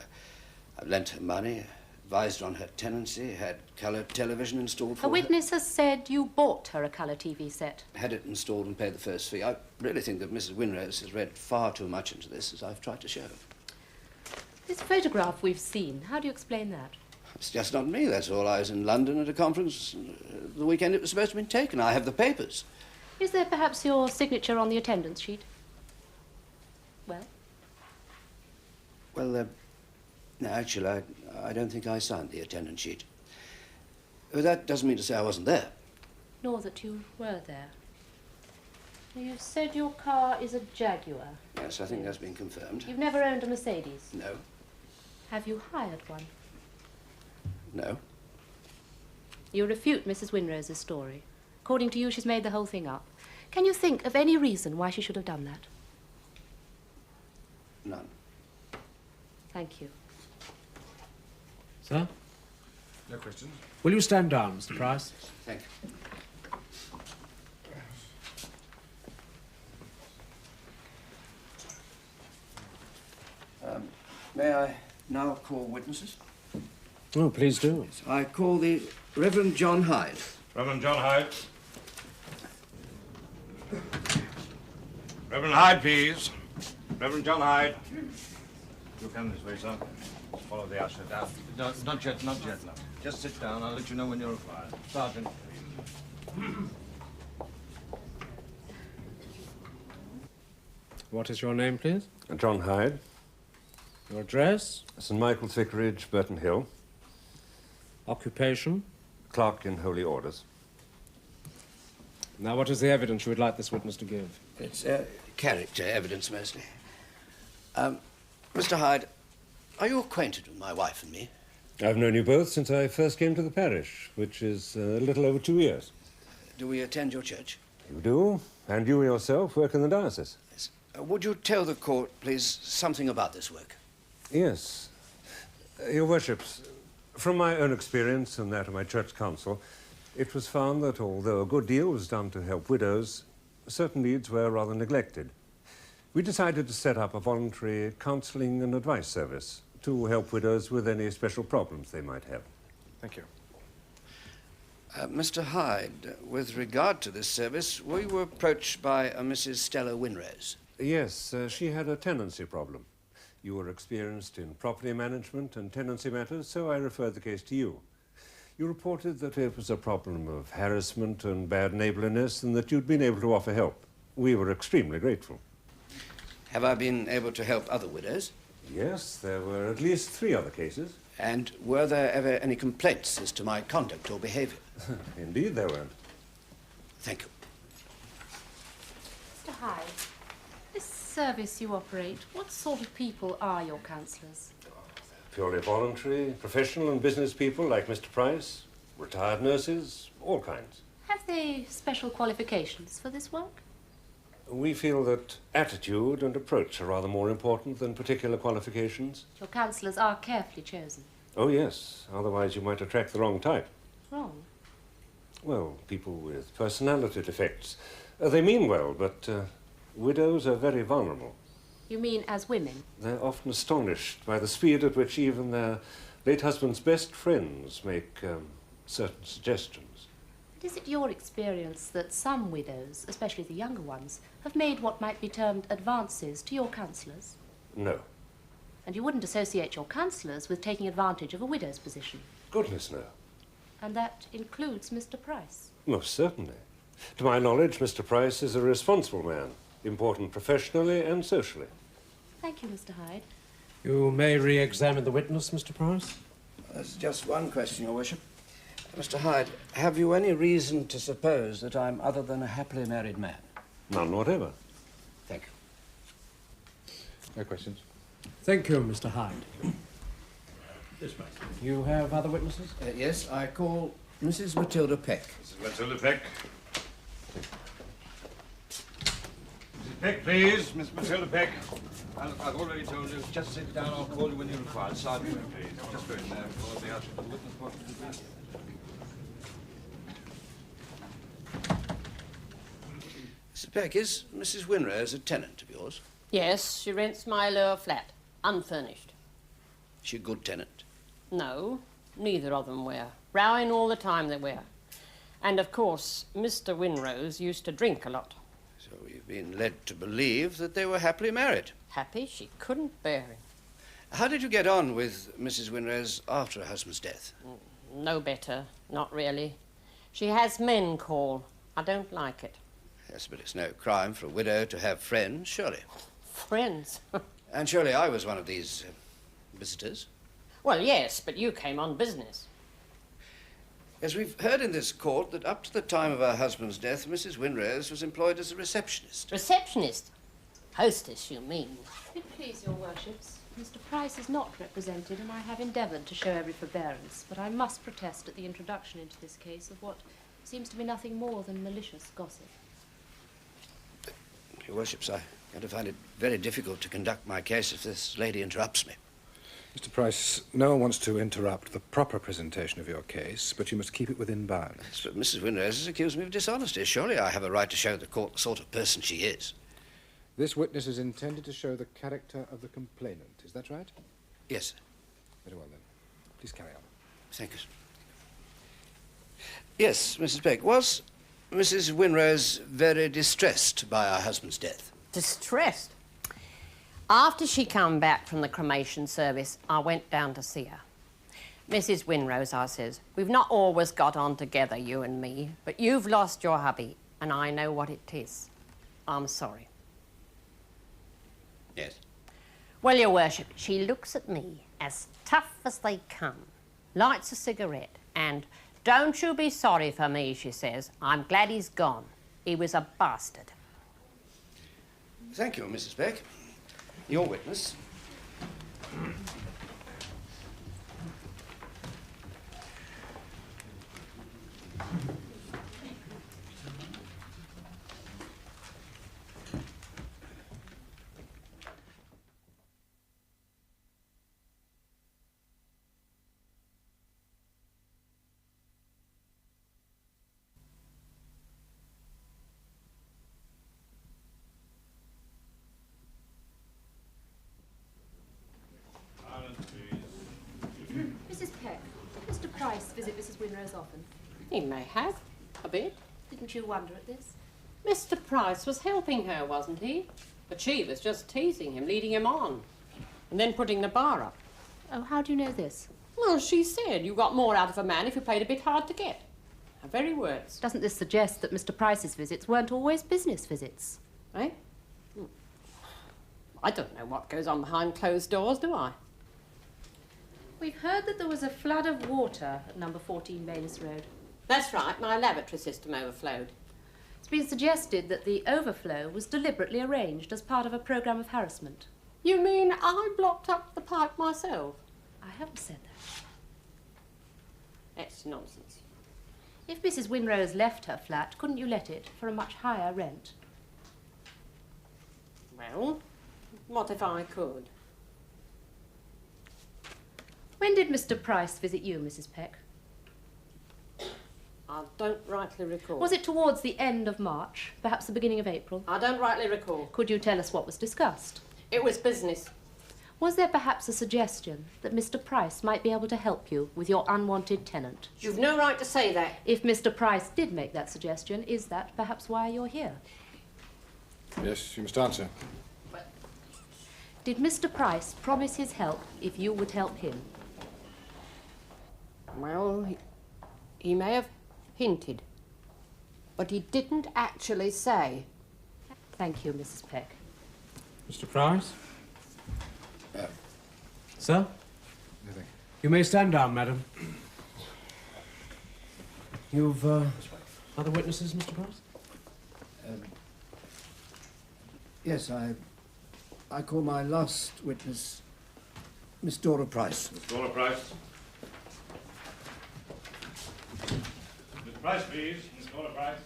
[SPEAKER 3] I've lent her money, advised her on her tenancy, had colour television installed for her.
[SPEAKER 4] A witness has said you bought her a colour TV set.
[SPEAKER 3] Had it installed and paid the first fee. I really think that Mrs. Winrose has read far too much into this, as I've tried to show.
[SPEAKER 4] This photograph we've seen, how do you explain that?
[SPEAKER 3] It's just not me, that's all. I was in London at a conference the weekend it was supposed to have been taken. I have the papers.
[SPEAKER 4] Is there perhaps your signature on the attendance sheet? Well?
[SPEAKER 3] Well, no, actually, I don't think I signed the attendance sheet. But that doesn't mean to say I wasn't there.
[SPEAKER 4] Nor that you were there. You said your car is a Jaguar.
[SPEAKER 3] Yes, I think that's been confirmed.
[SPEAKER 4] You've never owned a Mercedes?
[SPEAKER 3] No.
[SPEAKER 4] Have you hired one?
[SPEAKER 3] No.
[SPEAKER 4] You refute Mrs. Winrose's story. According to you, she's made the whole thing up. Can you think of any reason why she should have done that?
[SPEAKER 3] None.
[SPEAKER 4] Thank you.
[SPEAKER 2] Sir?
[SPEAKER 5] No questions.
[SPEAKER 2] Will you stand down, Mr. Price?
[SPEAKER 3] Thank you. May I now call witnesses?
[SPEAKER 2] Oh, please do.
[SPEAKER 3] I call the Reverend John Hyde.
[SPEAKER 6] Reverend John Hyde. Reverend Hyde, please. Reverend John Hyde. You come this way, sir. Follow the usher down.
[SPEAKER 13] No, not yet, not yet, no. Just sit down. I'll let you know when you're required. Sergeant.
[SPEAKER 2] What is your name, please?
[SPEAKER 14] John Hyde.
[SPEAKER 2] Your address?
[SPEAKER 14] St. Michael's Vicarage, Burton Hill.
[SPEAKER 2] Occupation?
[SPEAKER 14] Clerk in Holy Orders.
[SPEAKER 2] Now, what is the evidence you would like this witness to give?
[SPEAKER 3] It's character evidence, mostly. Mr. Hyde, are you acquainted with my wife and me?
[SPEAKER 14] I've known you both since I first came to the parish, which is a little over 2 years.
[SPEAKER 3] Do we attend your church?
[SPEAKER 14] You do, and you yourself work in the diocese.
[SPEAKER 3] Yes. Would you tell the court, please, something about this work?
[SPEAKER 14] Yes. Your worships, from my own experience and that of my church council, it was found that although a good deal was done to help widows, certain needs were rather neglected. We decided to set up a voluntary counselling and advice service to help widows with any special problems they might have.
[SPEAKER 5] Thank you.
[SPEAKER 3] Mr. Hyde, with regard to this service, were you approached by a Mrs. Stella Winrose?
[SPEAKER 14] Yes, she had a tenancy problem. You were experienced in property management and tenancy matters, so I referred the case to you. You reported that it was a problem of harassment and bad neighbourliness and that you'd been able to offer help. We were extremely grateful.
[SPEAKER 3] Have I been able to help other widows?
[SPEAKER 14] Yes, there were at least 3 other cases.
[SPEAKER 3] And were there ever any complaints as to my conduct or behaviour?
[SPEAKER 14] Indeed there weren't.
[SPEAKER 3] Thank you.
[SPEAKER 4] Mr. Hyde, this service you operate, what sort of people are your counsellors?
[SPEAKER 14] Purely voluntary, professional and business people like Mr. Price, retired nurses, all kinds.
[SPEAKER 4] Have they special qualifications for this work?
[SPEAKER 14] We feel that attitude and approach are rather more important than particular qualifications.
[SPEAKER 4] Your counsellors are carefully chosen.
[SPEAKER 14] Oh, yes. Otherwise you might attract the wrong type.
[SPEAKER 4] Wrong?
[SPEAKER 14] Well, people with personality defects. They mean well, but widows are very vulnerable.
[SPEAKER 4] You mean as women?
[SPEAKER 14] They're often astonished by the speed at which even their late husband's best friends make certain suggestions.
[SPEAKER 4] Is it your experience that some widows, especially the younger ones, have made what might be termed advances to your counsellors?
[SPEAKER 14] No.
[SPEAKER 4] And you wouldn't associate your counsellors with taking advantage of a widow's position?
[SPEAKER 14] Goodness, no.
[SPEAKER 4] And that includes Mr. Price?
[SPEAKER 14] Most certainly. To my knowledge, Mr. Price is a responsible man, important professionally and socially.
[SPEAKER 4] Thank you, Mr. Hyde.
[SPEAKER 2] You may re-examine the witness, Mr. Price.
[SPEAKER 3] There's just one question, Your Worship. Mr. Hyde, have you any reason to suppose that I'm other than a happily married man?
[SPEAKER 14] None whatever.
[SPEAKER 3] Thank you.
[SPEAKER 5] No questions.
[SPEAKER 2] Thank you, Mr. Hyde.
[SPEAKER 6] This way.
[SPEAKER 2] You have other witnesses?
[SPEAKER 3] Yes, I call Mrs. Matilda Peck.
[SPEAKER 6] Mrs. Matilda Peck. Mrs. Peck, please. Miss Matilda Peck.
[SPEAKER 13] I've already told you. Just sit down. I'll call you when you're required. Sergeant, please. Just go in there. Follow the usher to the witness box.
[SPEAKER 3] Mrs. Peck, is Mrs. Winrose a tenant of yours?
[SPEAKER 15] Yes, she rents my lower flat, unfurnished.
[SPEAKER 3] Is she a good tenant?
[SPEAKER 15] No, neither of them were. Rowing all the time they were. And, of course, Mr. Winrose used to drink a lot.
[SPEAKER 3] So you've been led to believe that they were happily married?
[SPEAKER 15] Happy? She couldn't bear him.
[SPEAKER 3] How did you get on with Mrs. Winrose after her husband's death?
[SPEAKER 15] No better, not really. She has men call. I don't like it.
[SPEAKER 3] Yes, but it's no crime for a widow to have friends, surely.
[SPEAKER 15] Friends?
[SPEAKER 3] And surely I was one of these visitors.
[SPEAKER 15] Well, yes, but you came on business.
[SPEAKER 3] Yes, we've heard in this court that up to the time of her husband's death, Mrs. Winrose was employed as a receptionist.
[SPEAKER 15] Receptionist? Hostess, you mean?
[SPEAKER 4] If it please your worships, Mr. Price is not represented, and I have endeavoured to show every forbearance, but I must protest at the introduction into this case of what seems to be nothing more than malicious gossip.
[SPEAKER 3] Your worships, I'm going to find it very difficult to conduct my case if this lady interrupts me.
[SPEAKER 5] Mr. Price, no one wants to interrupt the proper presentation of your case, but you must keep it within bounds.
[SPEAKER 3] Yes, but Mrs. Winrose has accused me of dishonesty. Surely I have a right to show the court the sort of person she is.
[SPEAKER 5] This witness is intended to show the character of the complainant. Is that right?
[SPEAKER 3] Yes, sir.
[SPEAKER 5] Very well, then. Please carry on.
[SPEAKER 3] Thank you, sir. Yes, Mrs. Peck, was Mrs. Winrose very distressed by her husband's death?
[SPEAKER 15] Distressed? After she come back from the cremation service, I went down to see her. Mrs. Winrose, I says, we've not always got on together, you and me, but you've lost your hubby, and I know what it is. I'm sorry.
[SPEAKER 3] Yes.
[SPEAKER 15] Well, your worship, she looks at me as tough as they come, lights a cigarette, and don't you be sorry for me, she says. I'm glad he's gone. He was a bastard.
[SPEAKER 3] Thank you, Mrs. Peck. Your witness.
[SPEAKER 4] Mrs. Peck, did Mr. Price visit Mrs. Winrose often?
[SPEAKER 15] He may have, a bit.
[SPEAKER 4] Didn't you wonder at this?
[SPEAKER 15] Mr. Price was helping her, wasn't he? But she was just teasing him, leading him on, and then putting the bar up.
[SPEAKER 4] Oh, how do you know this?
[SPEAKER 15] Well, she said you got more out of a man if you played a bit hard to get. Her very words.
[SPEAKER 4] Doesn't this suggest that Mr. Price's visits weren't always business visits?
[SPEAKER 15] Eh? I don't know what goes on behind closed doors, do I?
[SPEAKER 4] We've heard that there was a flood of water at number 14 Baylis Road.
[SPEAKER 15] That's right, my lavatory system overflowed.
[SPEAKER 4] It's been suggested that the overflow was deliberately arranged as part of a programme of harassment.
[SPEAKER 15] You mean I blocked up the pipe myself?
[SPEAKER 4] I haven't said that.
[SPEAKER 15] That's nonsense.
[SPEAKER 4] If Mrs. Winrose left her flat, couldn't you let it for a much higher rent?
[SPEAKER 15] Well, what if I could?
[SPEAKER 4] When did Mr. Price visit you, Mrs. Peck?
[SPEAKER 15] I don't rightly recall.
[SPEAKER 4] Was it towards the end of March, perhaps the beginning of April?
[SPEAKER 15] I don't rightly recall.
[SPEAKER 4] Could you tell us what was discussed?
[SPEAKER 15] It was business.
[SPEAKER 4] Was there perhaps a suggestion that Mr. Price might be able to help you with your unwanted tenant?
[SPEAKER 15] You've no right to say that.
[SPEAKER 4] If Mr. Price did make that suggestion, is that perhaps why you're here?
[SPEAKER 5] Yes, you must answer.
[SPEAKER 4] Did Mr. Price promise his help if you would help him?
[SPEAKER 15] Well, he may have hinted, but he didn't actually say.
[SPEAKER 4] Thank you, Mrs. Peck.
[SPEAKER 2] Mr. Price? Sir?
[SPEAKER 5] Nothing.
[SPEAKER 2] You may stand down, madam. You've, other witnesses, Mr. Price?
[SPEAKER 3] Yes, I call my last witness Miss Dora Price.
[SPEAKER 6] Miss Dora Price. Miss Price, please. Miss Dora Price.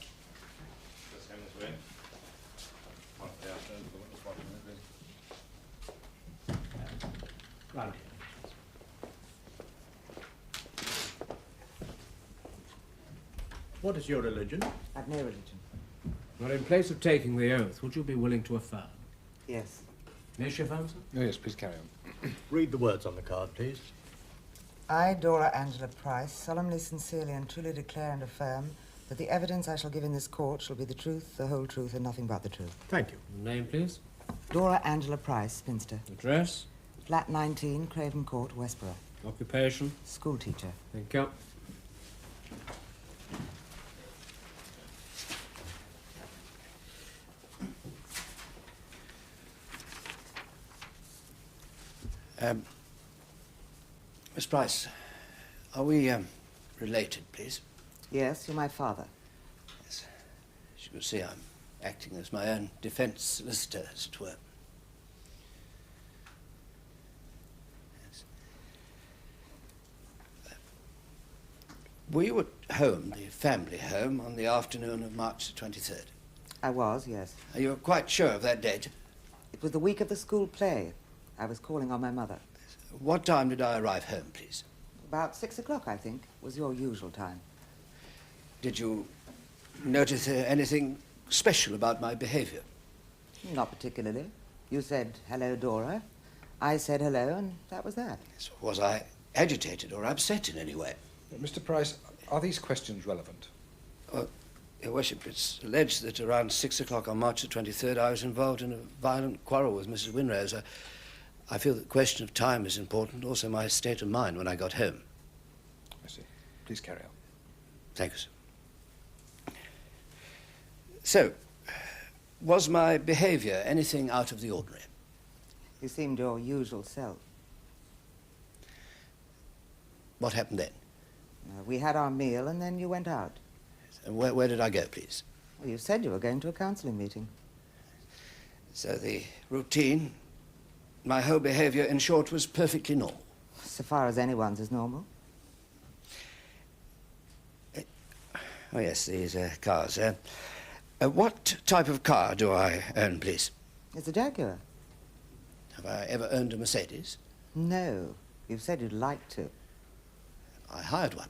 [SPEAKER 6] Just come this way. Come up there, stand for the witness box a minute, please.
[SPEAKER 2] Right.
[SPEAKER 7] What is your religion?
[SPEAKER 16] I've no religion.
[SPEAKER 2] Well, in place of taking the oath, would you be willing to affirm?
[SPEAKER 16] Yes.
[SPEAKER 2] May she affirm, sir?
[SPEAKER 5] Oh, yes, please carry on.
[SPEAKER 7] Read the words on the card, please.
[SPEAKER 16] I, Dora Angela Price, solemnly, sincerely and truly declare and affirm that the evidence I shall give in this court shall be the truth, the whole truth, and nothing but the truth.
[SPEAKER 7] Thank you.
[SPEAKER 2] Name, please?
[SPEAKER 16] Dora Angela Price, spinster.
[SPEAKER 2] Address?
[SPEAKER 16] Flat 19, Craven Court, Westborough.
[SPEAKER 2] Occupation?
[SPEAKER 16] School teacher.
[SPEAKER 2] Thank you.
[SPEAKER 3] Miss Price, are we related, please?
[SPEAKER 16] Yes, you're my father.
[SPEAKER 3] Yes. As you can see, I'm acting as my own defence solicitor, as it were. Yes. Were you at home, the family home, on the afternoon of March the 23rd?
[SPEAKER 16] I was, yes.
[SPEAKER 3] Are you quite sure of that date?
[SPEAKER 16] It was the week of the school play. I was calling on my mother.
[SPEAKER 3] What time did I arrive home, please?
[SPEAKER 16] About 6 o'clock, I think, was your usual time.
[SPEAKER 3] Did you notice anything special about my behaviour?
[SPEAKER 16] Not particularly. You said, hello, Dora. I said hello, and that was that.
[SPEAKER 3] So was I agitated or upset in any way?
[SPEAKER 5] Mr. Price, are these questions relevant?
[SPEAKER 3] Well, Your Worship, it's alleged that around 6 o'clock on March the 23rd I was involved in a violent quarrel with Mrs. Winrose. I feel that the question of time is important, also my state of mind when I got home.
[SPEAKER 5] I see. Please carry on.
[SPEAKER 3] Thank you, sir. So, was my behaviour anything out of the ordinary?
[SPEAKER 16] You seemed your usual self.
[SPEAKER 3] What happened then?
[SPEAKER 16] We had our meal and then you went out.
[SPEAKER 3] And where did I go, please?
[SPEAKER 16] Well, you said you were going to a counselling meeting.
[SPEAKER 3] So the routine, my whole behaviour, in short, was perfectly normal.
[SPEAKER 16] So far as anyone's is normal.
[SPEAKER 3] Oh, yes, these cars. What type of car do I own, please?
[SPEAKER 16] It's a Jaguar.
[SPEAKER 3] Have I ever owned a Mercedes?
[SPEAKER 16] No. You've said you'd like to.
[SPEAKER 3] I hired one.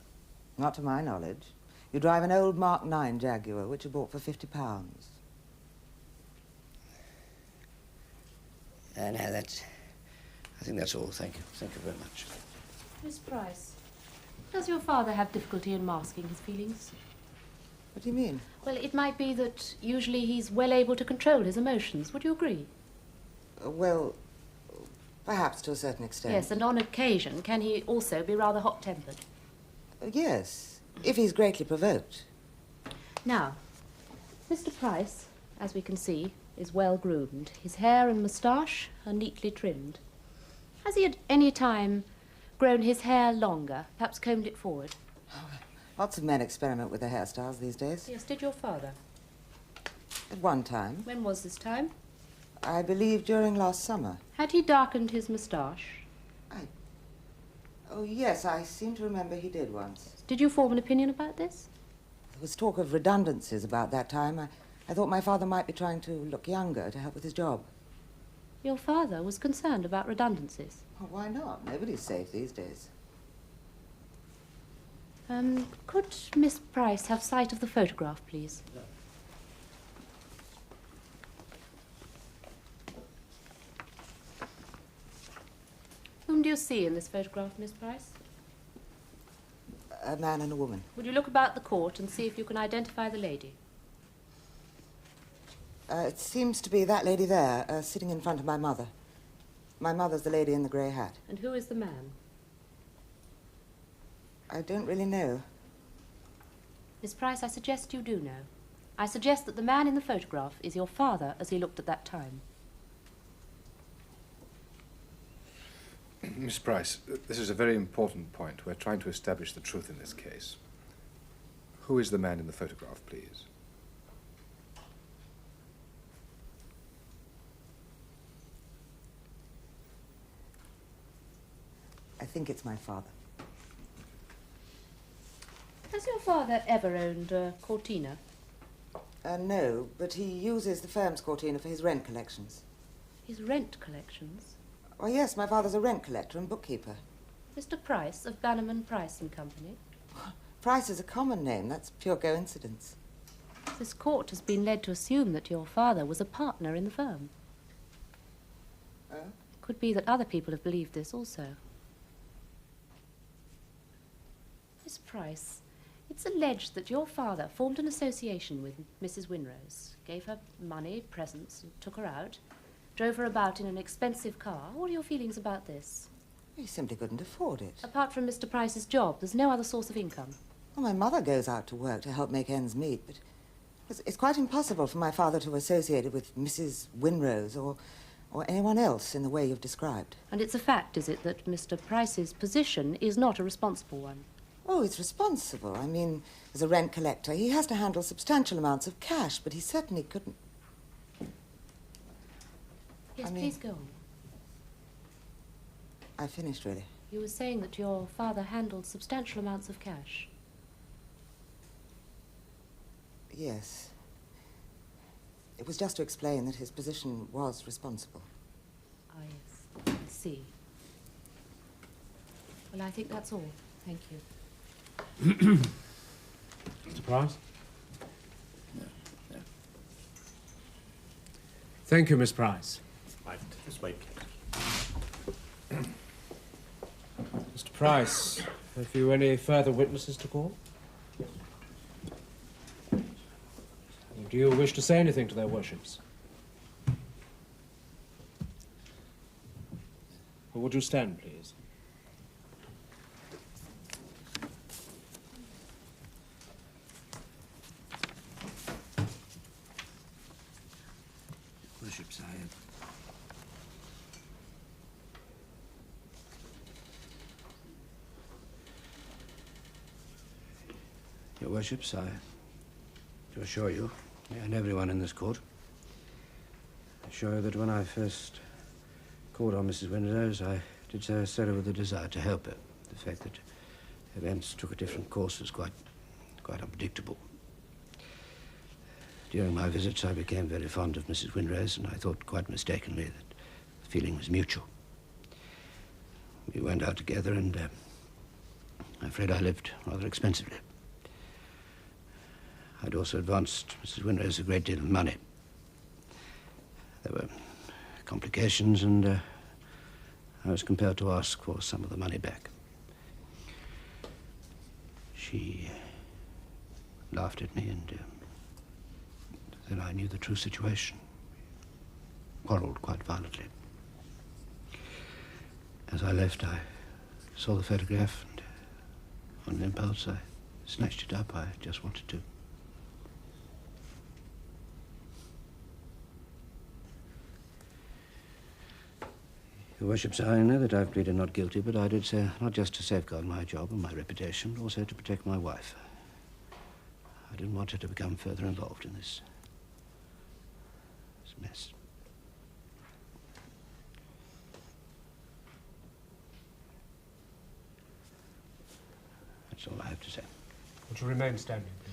[SPEAKER 16] Not to my knowledge. You drive an old Mark IX Jaguar, which you bought for £50.
[SPEAKER 3] No, that's... I think that's all. Thank you. Thank you very much.
[SPEAKER 4] Miss Price, does your father have difficulty in masking his feelings?
[SPEAKER 16] What do you mean?
[SPEAKER 4] Well, it might be that usually he's well able to control his emotions. Would you agree?
[SPEAKER 16] Well, perhaps to a certain extent.
[SPEAKER 4] Yes, and on occasion, can he also be rather hot-tempered?
[SPEAKER 16] Yes, if he's greatly provoked.
[SPEAKER 4] Now, Mr. Price, as we can see, is well groomed. His hair and moustache are neatly trimmed. Has he at any time grown his hair longer, perhaps combed it forward?
[SPEAKER 16] Lots of men experiment with their hairstyles these days.
[SPEAKER 4] Yes, did your father?
[SPEAKER 16] At one time.
[SPEAKER 4] When was this time?
[SPEAKER 16] I believe during last summer.
[SPEAKER 4] Had he darkened his moustache?
[SPEAKER 16] Oh, yes, I seem to remember he did once.
[SPEAKER 4] Did you form an opinion about this?
[SPEAKER 16] There was talk of redundancies about that time. I thought my father might be trying to look younger to help with his job.
[SPEAKER 4] Your father was concerned about redundancies?
[SPEAKER 16] Oh, why not? Nobody's safe these days.
[SPEAKER 4] Could Miss Price have sight of the photograph, please?
[SPEAKER 2] No.
[SPEAKER 4] Whom do you see in this photograph, Miss Price?
[SPEAKER 16] A man and a woman.
[SPEAKER 4] Would you look about the court and see if you can identify the lady?
[SPEAKER 16] It seems to be that lady there, sitting in front of my mother. My mother's the lady in the grey hat.
[SPEAKER 4] And who is the man?
[SPEAKER 16] I don't really know.
[SPEAKER 4] Miss Price, I suggest you do know. I suggest that the man in the photograph is your father as he looked at that time.
[SPEAKER 5] Miss Price, this is a very important point. We're trying to establish the truth in this case. Who is the man in the photograph, please?
[SPEAKER 16] I think it's my father.
[SPEAKER 4] Has your father ever owned a Cortina?
[SPEAKER 16] No, but he uses the firm's Cortina for his rent collections.
[SPEAKER 4] His rent collections?
[SPEAKER 16] Oh, yes, my father's a rent collector and bookkeeper.
[SPEAKER 4] Mr. Price of Bannerman, Price and Company?
[SPEAKER 16] Price is a common name. That's pure coincidence.
[SPEAKER 4] This court has been led to assume that your father was a partner in the firm.
[SPEAKER 16] Oh?
[SPEAKER 4] Could be that other people have believed this also. Miss Price, it's alleged that your father formed an association with Mrs. Winrose, gave her money, presents, and took her out, drove her about in an expensive car. What are your feelings about this?
[SPEAKER 16] He simply couldn't afford it.
[SPEAKER 4] Apart from Mr. Price's job, there's no other source of income.
[SPEAKER 16] Well, my mother goes out to work to help make ends meet, but it's quite impossible for my father to associate with Mrs. Winrose or anyone else in the way you've described.
[SPEAKER 4] And it's a fact, is it, that Mr. Price's position is not a responsible one?
[SPEAKER 16] Oh, it's responsible. I mean, as a rent collector, he has to handle substantial amounts of cash, but he certainly couldn't...
[SPEAKER 4] Yes, please go on.
[SPEAKER 16] I finished, really.
[SPEAKER 4] You were saying that your father handled substantial amounts of cash.
[SPEAKER 16] Yes. It was just to explain that his position was responsible.
[SPEAKER 4] Ah, yes. I see. Well, I think that's all. Thank you.
[SPEAKER 2] Mr. Price?
[SPEAKER 3] No.
[SPEAKER 2] Thank you, Miss Price.
[SPEAKER 7] Right, just wait, please.
[SPEAKER 2] Price, have you any further witnesses to call? Do you wish to say anything to their worships? Or would you stand, please?
[SPEAKER 3] Worships, I am. Your worships, I do assure you, and everyone in this court, assure you that when I first called on Mrs. Winrose, I did so solely with the desire to help her. The fact that events took a different course was quite unpredictable. During my visits, I became very fond of Mrs. Winrose, and I thought quite mistakenly that the feeling was mutual. We went out together, and I'm afraid I lived rather expensively. I'd also advanced Mrs. Winrose a great deal of money. There were complications, and I was compelled to ask for some of the money back. She laughed at me, and then I knew the true situation. Quarreled quite violently. As I left, I saw the photograph, and on an impulse, I snatched it up. I just wanted to. Your worships, I know that I've pleaded not guilty, but I did so not just to safeguard my job and my reputation, but also to protect my wife. I didn't want her to become further involved in this mess. That's all I have to say.
[SPEAKER 2] Would you remain standing, please?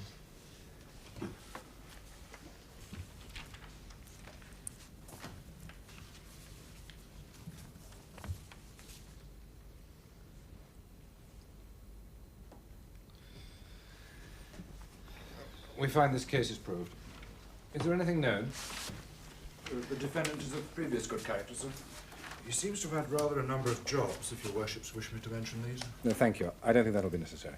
[SPEAKER 5] We find this case is proved. Is there anything known?
[SPEAKER 10] The defendant is of previous good character, sir. He seems to have had rather a number of jobs, if your worships wish me to mention these.
[SPEAKER 5] No, thank you. I don't think that'll be necessary.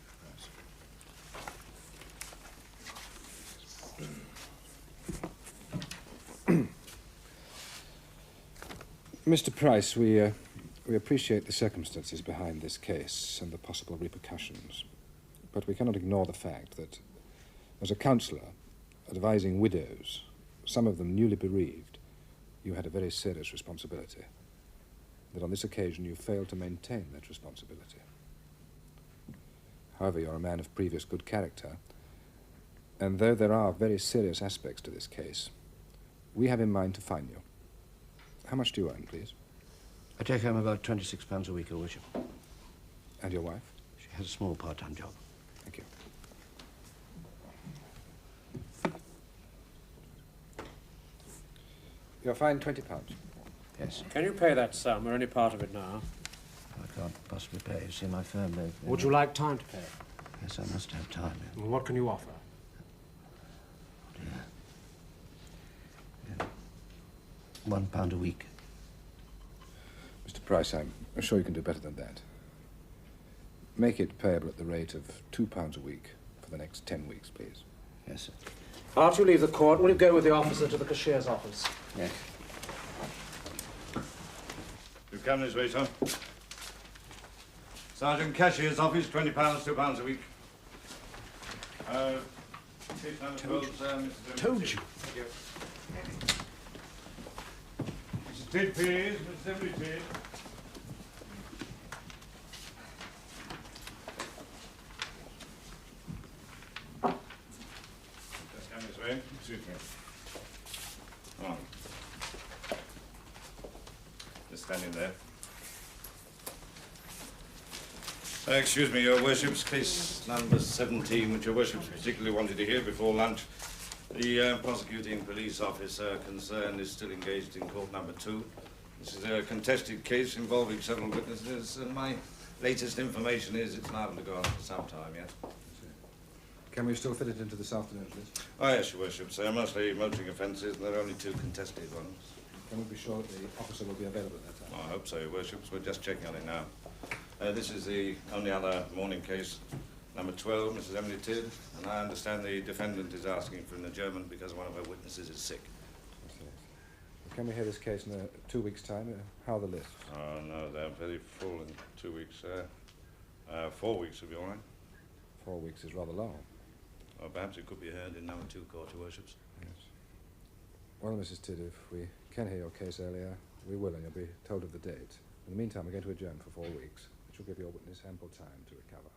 [SPEAKER 5] Mr. Price, we appreciate the circumstances behind this case and the possible repercussions, but we cannot ignore the fact that as a counsellor advising widows, some of them newly bereaved, you had a very serious responsibility. That on this occasion you failed to maintain that responsibility. However, you're a man of previous good character, and though there are very serious aspects to this case, we have in mind to fine you. How much do you earn, please?
[SPEAKER 3] I take home about £26 a week, Your Worship.
[SPEAKER 5] And your wife?
[SPEAKER 3] She has a small part-time job.
[SPEAKER 5] Thank you. You're fined £20.
[SPEAKER 3] Yes.
[SPEAKER 2] Can you pay that sum or any part of it now?
[SPEAKER 3] I can't possibly pay. You see, my firm...
[SPEAKER 2] Would you like time to pay?
[SPEAKER 3] Yes, I must have time.
[SPEAKER 2] Well, what can you offer?
[SPEAKER 3] £1 a week.
[SPEAKER 5] Mr. Price, I'm sure you can do better than that. Make it payable at the rate of £2 a week for the next 10 weeks, please.
[SPEAKER 3] Yes, sir.
[SPEAKER 2] After you leave the court, will you go with the officer to the cashier's office?
[SPEAKER 3] Yes.
[SPEAKER 6] You've come this way, sir. Sergeant Cashier's office, £20, £2 a week. Case number 12, sir, Mr.
[SPEAKER 10] Told you.
[SPEAKER 6] Thank you. Mrs. Tidd, please. Mrs. Emily Tidd. Just come this way. Excuse me. Come on. Just standing there. Excuse me, Your Worship's case number 17, which Your Worship's particularly wanted to hear before lunch. The prosecuting police officer concerned is still engaged in court number 2. This is a contested case involving several witnesses, and my latest information is it's liable to go on for some time yet.
[SPEAKER 5] Can we still fit it into this afternoon, please?
[SPEAKER 6] Oh, yes, Your Worship. They're mostly motoring offences, and there are only 2 contested ones.
[SPEAKER 5] Can we be sure that the officer will be available at that time?
[SPEAKER 6] I hope so, Your Worships. We're just checking on it now. This is the only other morning case, number 12, Mrs. Emily Tidd, and I understand the defendant is asking for an adjournment because one of her witnesses is sick.
[SPEAKER 5] Can we hear this case in 2 weeks' time? How are the lists?
[SPEAKER 6] Oh, no, they're very full in 2 weeks. 4 weeks would be all right.
[SPEAKER 5] 4 weeks is rather long.
[SPEAKER 6] Or perhaps it could be heard in number 2 court, Your Worships.
[SPEAKER 5] Yes. Well, Mrs. Tidd, if we can hear your case earlier, we will, and you'll be told of the date. In the meantime, we're going to adjourn for 4 weeks, which will give your witness ample time to recover.